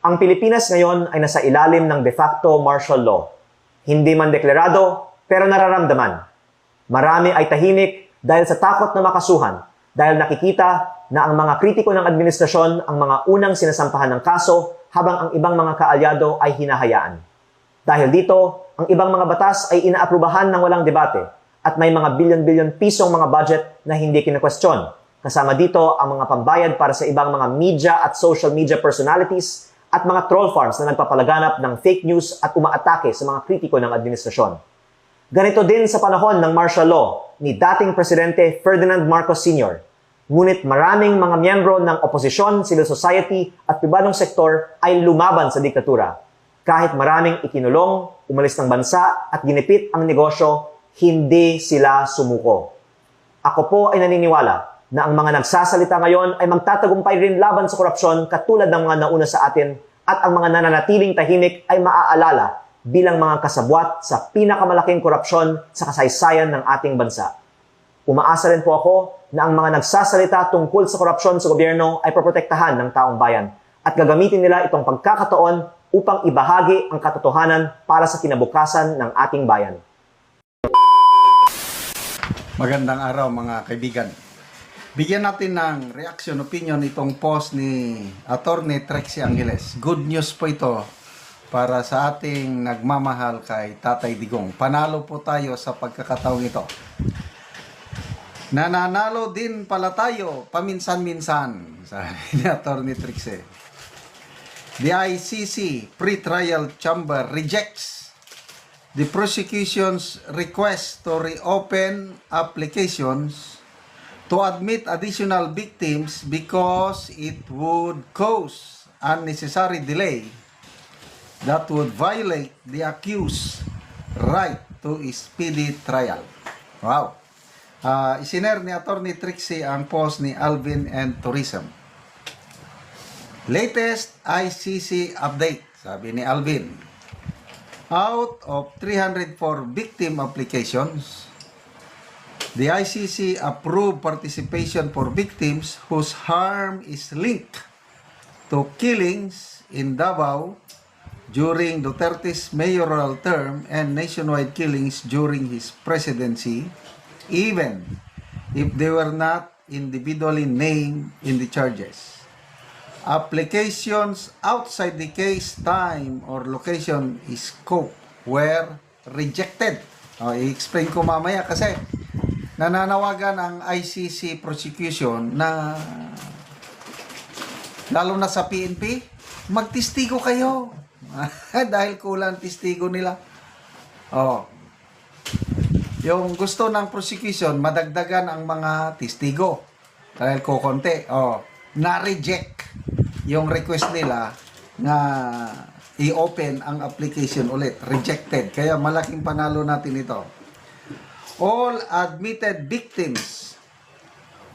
Ang Pilipinas ngayon ay nasa ilalim ng de facto martial law. Hindi man deklarado, pero nararamdaman. Marami ay tahimik dahil sa takot na makasuhan, dahil nakikita na ang mga kritiko ng administrasyon ang mga unang sinasampahan ng kaso habang ang ibang mga kaalyado ay hinahayaan. Dahil dito, ang ibang mga batas ay inaaprubahan ng walang debate at may mga bilyon-bilyon pisong mga budget na hindi kinakwestiyon. Kasama dito ang mga pambayad para sa ibang mga media at social media personalities at mga troll farms na nagpapalaganap ng fake news at umaatake sa mga kritiko ng administrasyon. Ganito din sa panahon ng martial law ni dating Presidente Ferdinand Marcos Sr. Ngunit maraming mga miyembro ng oposisyon, civil society at pribadong sektor ay lumaban sa diktatura. Kahit maraming ikinulong, umalis ng bansa at ginipit ang negosyo, hindi sila sumuko. Ako po ay naniniwala na ang mga nagsasalita ngayon ay magtatagumpay rin laban sa korupsyon katulad ng mga nauna sa atin at ang mga nananatiling tahimik ay maaalala bilang mga kasabwat sa pinakamalaking korupsyon sa kasaysayan ng ating bansa. Umaasa rin po ako na ang mga nagsasalita tungkol sa korupsyon sa gobyerno ay proprotektahan ng taong bayan at gagamitin nila itong pagkakataon upang ibahagi ang katotohanan para sa kinabukasan ng ating bayan. Magandang araw mga kaibigan. Bigyan natin ng reaction, opinion itong post ni Attorney Trixie Angeles. Good news po ito para sa ating nagmamahal kay Tatay Digong. Panalo po tayo sa pagkakataong ito. Nananalo din pala tayo paminsan-minsan, sabi ni Attorney Trixie. The ICC Pre-Trial Chamber rejects the prosecution's request to reopen applications to admit additional victims because it would cause unnecessary delay that would violate the accused's right to a speedy trial. Wow! Isiner ni Attorney Trixie ang post ni Alvin and Tourism. Latest ICC update, sabi ni Alvin. Out of 304 victim applications, the ICC approved participation for victims whose harm is linked to killings in Davao during Duterte's mayoral term and nationwide killings during his presidency, even if they were not individually named in the charges. Applications outside the case, time, or location scope were rejected. I-explain ko mamaya kasi nananawagan ang ICC prosecution na lalo na sa PNP, magtistigo kayo. Dahil kulang tistigo nila. Yung gusto ng prosecution, madagdagan ang mga testigo. Dahil kukonti. Na-reject yung request nila na i-open ang application ulit. Rejected. Kaya malaking panalo natin ito. All admitted victims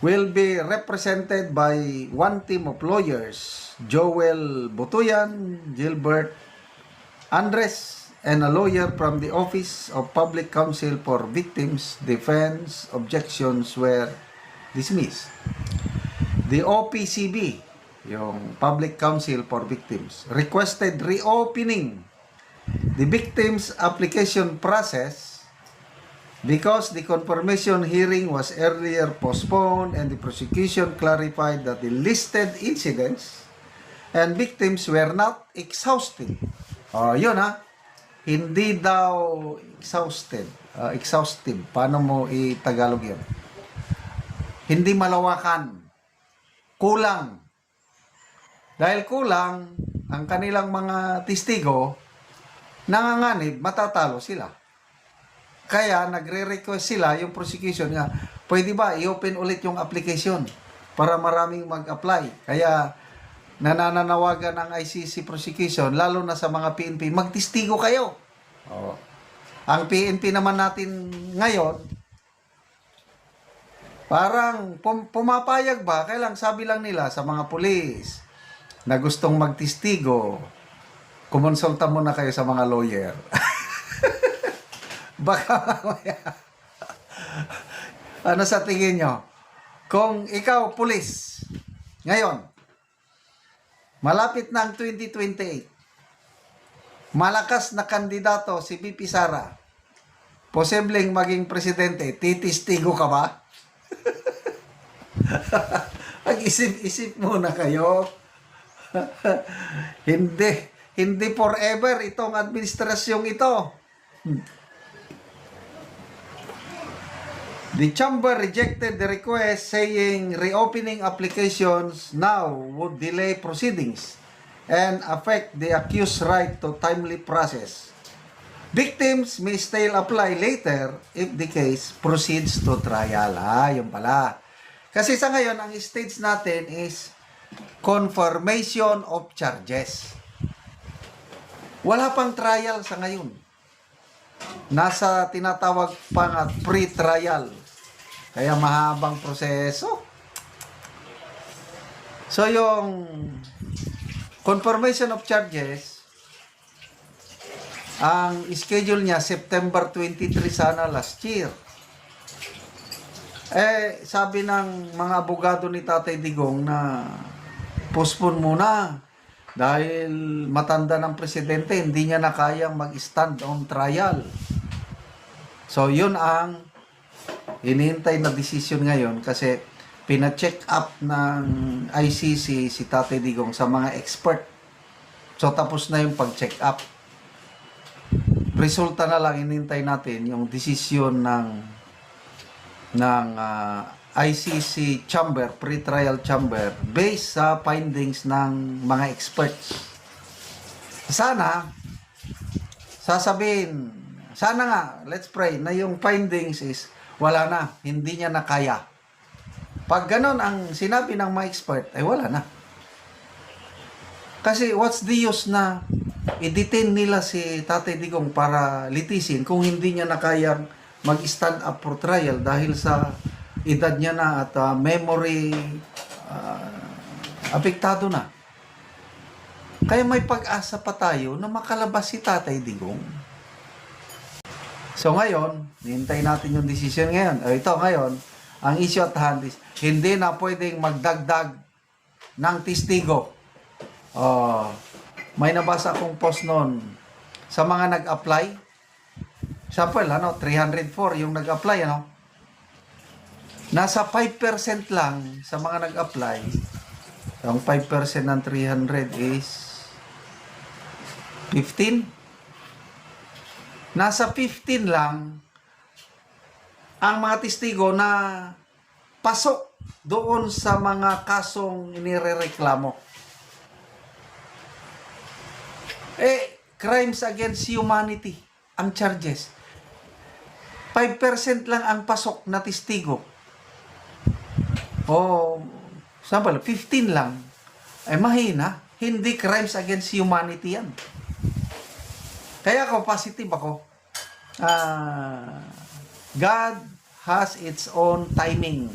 will be represented by one team of lawyers, Joel Butuyan, Gilbert Andres, and a lawyer from the Office of Public Counsel for Victims. Defense objections were dismissed. The OPCB, yung Public Counsel for Victims, requested reopening the victims' application process because the confirmation hearing was earlier postponed and the prosecution clarified that the listed incidents and victims were not exhausted. Yun hindi daw exhausted. Exhaustive. Paano mo i-Tagalog yun? Hindi malawakan. Kulang. Dahil kulang ang kanilang mga testigo, nanganganib, matatalo sila. Kaya nagre-request sila yung prosecution nga, pwede ba i-open ulit yung application para maraming mag-apply. Kaya nananawagan ang ICC prosecution, lalo na sa mga PNP, magtistigo kayo. Ang PNP naman natin ngayon, parang pumapayag ba? Kaya lang sabi lang nila sa mga pulis na gustong magtistigo, kumonsulta muna kayo sa mga lawyer. Baka ano sa tingin nyo? Kung ikaw, pulis, ngayon, Malapit na ang 2028. Malakas na kandidato si VP Sara. Posibleng maging presidente. Titistigo ka ba? Mag-isip-isip muna kayo. Hindi forever itong administrasyong ito. The chamber rejected the request saying reopening applications now would delay proceedings and affect the accused's right to timely process. Victims may still apply later if the case proceeds to trial. Yun pala. Kasi sa ngayon, ang stage natin is confirmation of charges. Wala pang trial sa ngayon. Nasa tinatawag pa na pre-trial. Kaya mahabang proseso. So yung confirmation of charges, ang schedule niya September 23 sana last year. Sabi ng mga abogado ni Tatay Digong na postpone muna dahil matanda ng presidente, hindi niya na kayang mag-stand on trial. So yun ang hinihintay na decision ngayon kasi pina-check up ng ICC si Tatay Digong sa mga expert. So tapos na yung pag-check up. Resulta na lang hinihintay natin yung decision ng ICC chamber, pre-trial chamber based sa findings ng mga experts. Sana sasabihin, sana nga, let's pray na yung findings is wala na, hindi niya na kaya. Pag ganon ang sinabi ng mga expert, ay wala na. Kasi what's the use na i-detain nila si Tatay Digong para litisin kung hindi niya na kayang mag-stand up for trial dahil sa edad niya na at memory apektado na. Kaya may pag-asa pa tayo na makalabas si Tatay Digong. So ngayon, hintayin natin yung decision ngayon. Ito ngayon, ang issue at hand is, hindi na pwedeng magdagdag ng testigo. May nabasa akong post noon sa mga nag-apply. Sample, 304 yung nag-apply, Nasa 5% lang sa mga nag-apply. Ang 5% ng 300 is 15. Nasa 15 lang ang mga testigo na pasok doon sa mga kasong inirereklamo. Crimes against humanity ang charges. 5% lang ang pasok na testigo. Sample, 15 lang. Mahina. Hindi crimes against humanity yan. Kaya ako, positive ako. God has its own timing.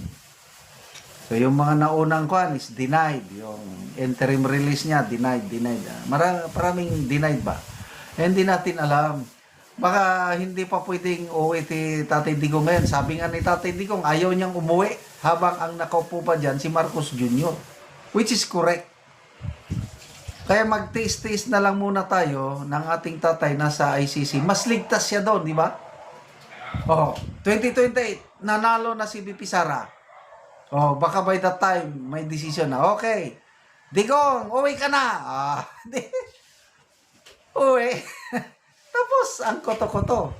So, yung mga naunang kuhan is denied. Yung interim release niya, denied. Maraming denied ba? Hindi natin alam. Baka hindi pa pwedeng uwi si Tatay Digong ngayon. Sabi nga ni Tatay Digong, ayaw niyang umuwi habang ang nakaupo pa dyan si Marcos Jr. Which is correct. Kaya mag-taste-taste na lang muna tayo ng ating tatay nasa ICC. Mas ligtas siya doon, di ba? 2028, nanalo na si VP Sara. Baka by that time, may decision na. Okay, Digong, uwi ka na. Uwi. Tapos, ang koto-koto.